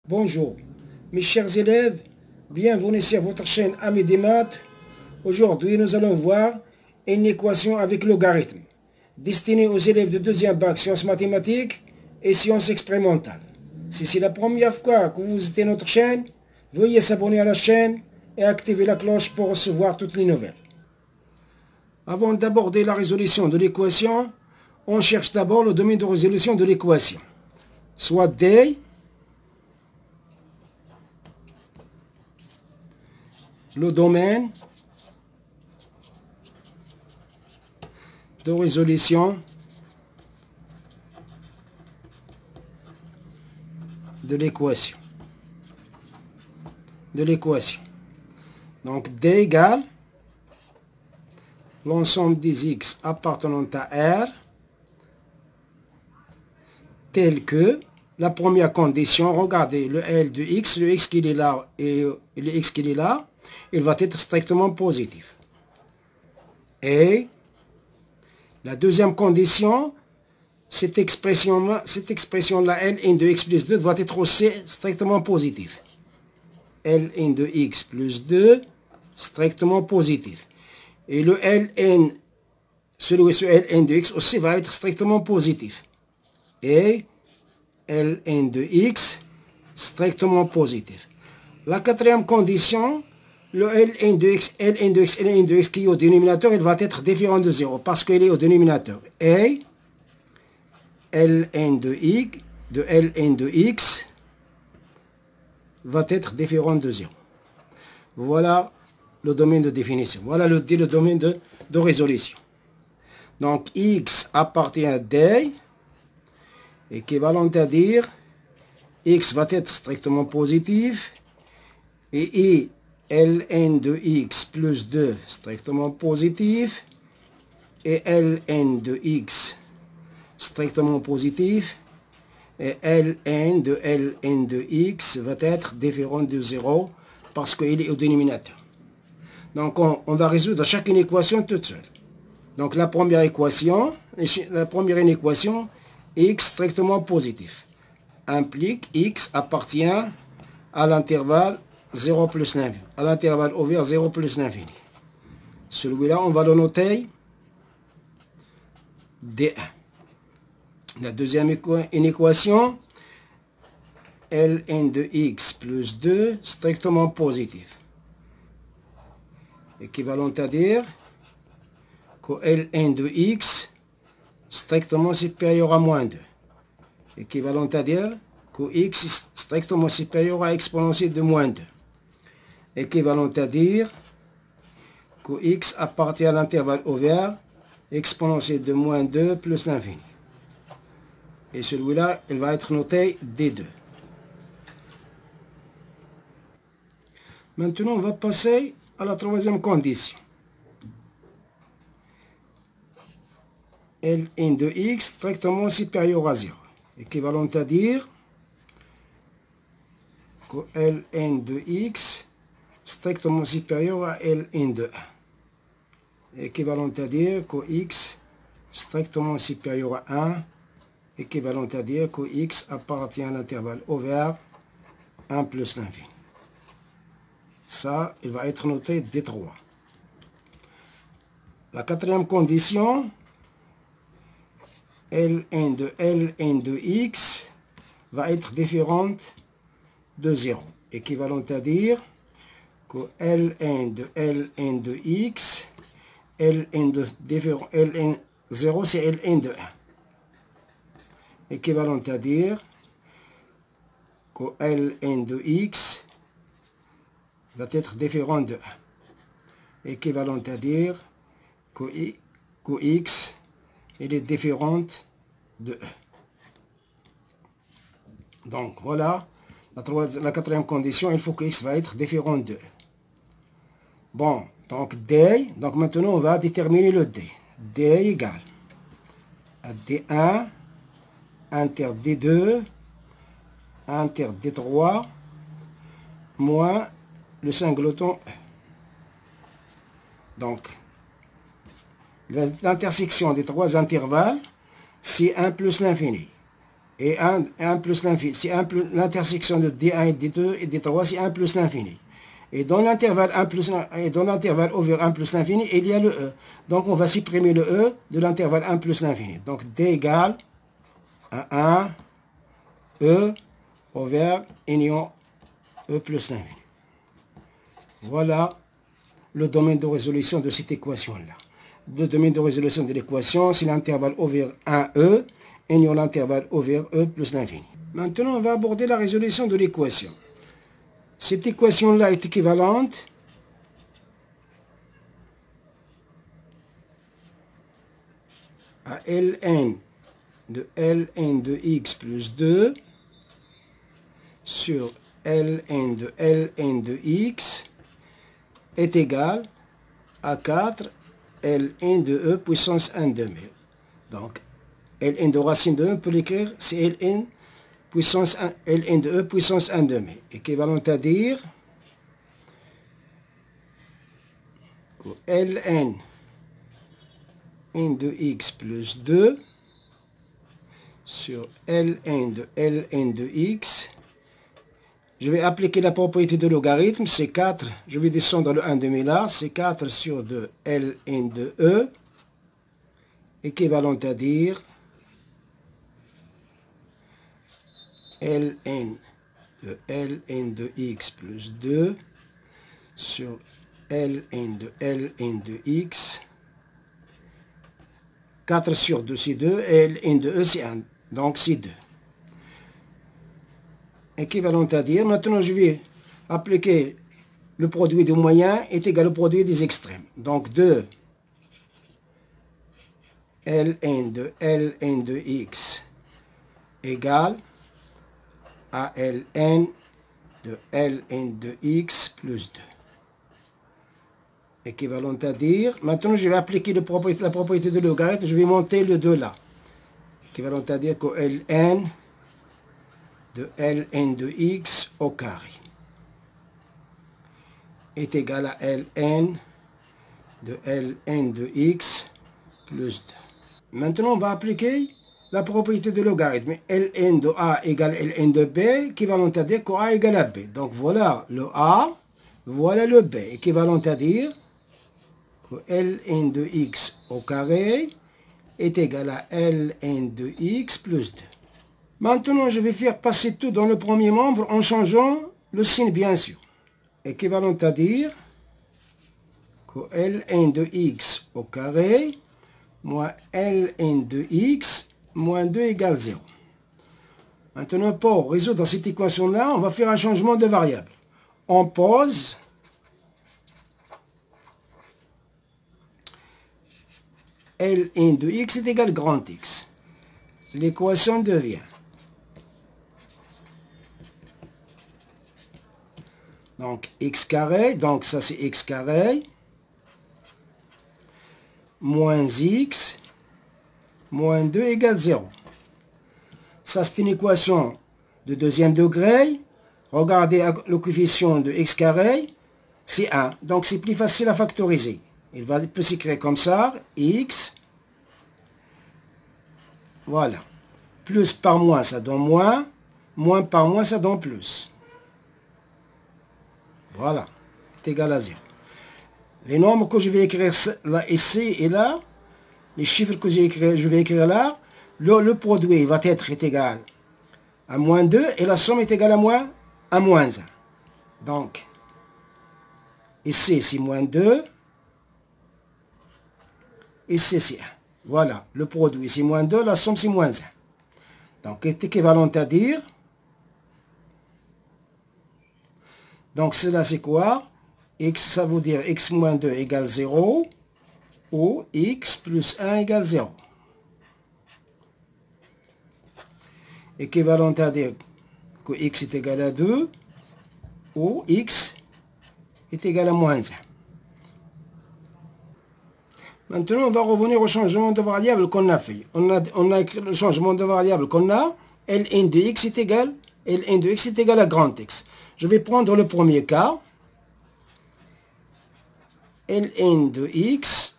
Bonjour, mes chers élèves, bienvenue sur votre chaîne Amis des maths. Aujourd'hui, nous allons voir une équation avec logarithme, destinée aux élèves de deuxième bac sciences mathématiques et sciences expérimentales. Si c'est la première fois que vous visitez notre chaîne, veuillez s'abonner à la chaîne et activer la cloche pour recevoir toutes les nouvelles. Avant d'aborder la résolution de l'équation, on cherche d'abord le domaine de résolution de l'équation, soit D, le domaine de résolution de l'équation. Donc D égale l'ensemble des x appartenant à R tel que la première condition, regardez le L de x, le x qui est là et le x qui est là, il va être strictement positif. Et la deuxième condition, cette expression-là, Ln de x plus 2 doit être aussi strictement positive. Ln de x plus 2, strictement positif. Et le Ln, celui sur Ln de x aussi va être strictement positif. Et Ln de x, strictement positif. La quatrième condition, le Ln de x, Ln de x, Ln de x qui est au dénominateur, il va être différent de 0 parce qu'il est au dénominateur. Et Ln de x va être différent de 0. Voilà le domaine de définition. Voilà le domaine de résolution. Donc x appartient à D, équivalent à dire x va être strictement positif et Ln de x plus 2 strictement positif et Ln de x strictement positif et Ln de x va être différent de 0 parce qu'il est au dénominateur. Donc on va résoudre chaque équation toute seule. Donc la première équation, x strictement positif implique x appartient à l'intervalle 0 plus l'infini, à l'intervalle ouvert 0 plus l'infini. Celui-là, on va le noter D1. La deuxième équation, Ln de x plus 2 strictement positif. Équivalent à dire que Ln de x strictement supérieur à moins 2. Équivalent à dire que x est strictement supérieur à exponentielle de moins 2. Équivalent à dire que x appartient à l'intervalle ouvert exponentielle de moins 2 plus l'infini. Et celui-là, il va être noté D2. Maintenant, on va passer à la troisième condition. Ln de x strictement supérieur à 0. Équivalent à dire que Ln de x strictement supérieur à Ln de 1. Équivalent à dire que x strictement supérieur à 1. Équivalent à dire que x appartient à l'intervalle ouvert 1 plus l'infini. Ça, il va être noté D3. La quatrième condition, Ln de x va être différente de 0. Équivalent à dire que Ln de x, Ln 0 c'est Ln de 1. Équivalent à dire que Ln de x va être différent de 1. Équivalent à dire que x est différente de 1. Donc voilà la quatrième condition, il faut que x va être différent de 1. Bon, donc D, donc maintenant on va déterminer le D. D égale à D1 inter D2 inter D3 moins le singleton E. Donc, l'intersection des trois intervalles, c'est 1 plus l'infini. et 1 plus l'infini. C'est l'intersection de D1 et D2 et D3, c'est 1 plus l'infini. Et dans l'intervalle over 1 plus l'infini, il y a le E. Donc on va supprimer le E de l'intervalle 1 plus l'infini. Donc D égale à 1 E over union E plus l'infini. Voilà le domaine de résolution de cette équation-là. Le domaine de résolution de l'équation, c'est l'intervalle over 1E, union l'intervalle over E plus l'infini. Maintenant, on va aborder la résolution de l'équation. Cette équation-là est équivalente à ln de x plus 2 sur ln de x est égal à 4 ln de e puissance 1 demi. Donc, ln de racine de 1, on peut l'écrire, c'est ln de e puissance 1 demi. Équivalent à dire que ln de x plus 2 sur ln de x. Je vais appliquer la propriété de logarithme, c'est 4, je vais descendre le 1 demi là, c'est 4 sur 2 ln de e, équivalent à dire ln de x plus 2 sur ln de x, 4 sur 2 c'est 2, et ln de e c'est 1, donc c'est 2. Équivalent à dire, maintenant je vais appliquer le produit du moyen est égal au produit des extrêmes. Donc 2 ln de x égale à ln de x plus 2. Équivalent à dire, maintenant je vais appliquer la propriété de logarithme, je vais monter le 2 là. Équivalent à dire que ln de x au carré est égal à ln de x plus 2. Maintenant, on va appliquer la propriété de logarithme. Ln de a égale ln de b, équivalent à dire que a égale à b. Donc voilà le a, voilà le b, équivalent à dire que ln de x au carré est égal à ln de x plus 2. Maintenant, je vais faire passer tout dans le premier membre en changeant le signe, bien sûr. Équivalent à dire que ln de x au carré moins ln de x moins 2 égale 0. Maintenant, pour résoudre cette équation-là, on va faire un changement de variable. On pose ln de x est égal à grand X. L'équation devient donc x carré, donc ça c'est x carré, moins x, moins 2 égale 0. Ça c'est une équation de deuxième degré. Regardez le coefficient de x carré, c'est 1. Donc c'est plus facile à factoriser. Il peut s'écrire comme ça, x, voilà. Plus par moins, ça donne moins. Moins par moins, ça donne plus. Voilà, c'est égal à 0. Les nombres que je vais écrire là, ici et là, les chiffres que je vais écrire là, le produit va être égal à moins 2 et la somme est égale à moins 1. Donc, ici c'est moins 2, ici c'est 1. Voilà, le produit c'est moins 2, la somme c'est moins 1. Donc, c'est équivalent à dire, donc cela c'est quoi? X, ça veut dire x moins 2 égale 0, ou x plus 1 égale 0. Équivalent à dire que x est égal à 2, ou x est égal à moins 1. Maintenant, on va revenir au changement de variable qu'on a fait. On a écrit le changement de variable qu'on a, ln de x est égal à grand X. Je vais prendre le premier cas. ln de x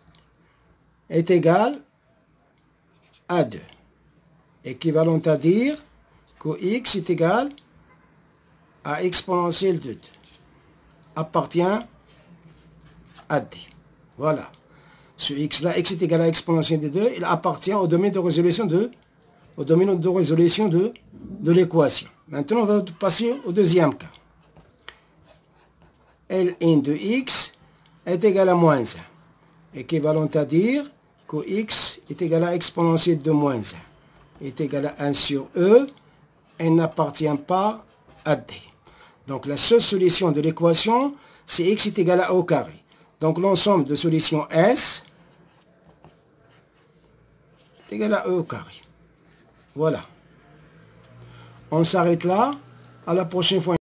est égal à 2. Équivalent à dire que x est égal à exponentielle de 2 appartient à D. Voilà. Ce x-là, x est égal à exponentielle de 2, il appartient au domaine de résolution de l'équation. Maintenant, on va passer au deuxième cas. Ln de x est égal à moins 1. Équivalent à dire que x est égal à exponentielle de moins 1. Est égal à 1 sur e. Elle n'appartient pas à D. Donc la seule solution de l'équation, c'est x est égal à e au carré. Donc l'ensemble de solutions S est égal à e au carré. Voilà. On s'arrête là. À la prochaine fois.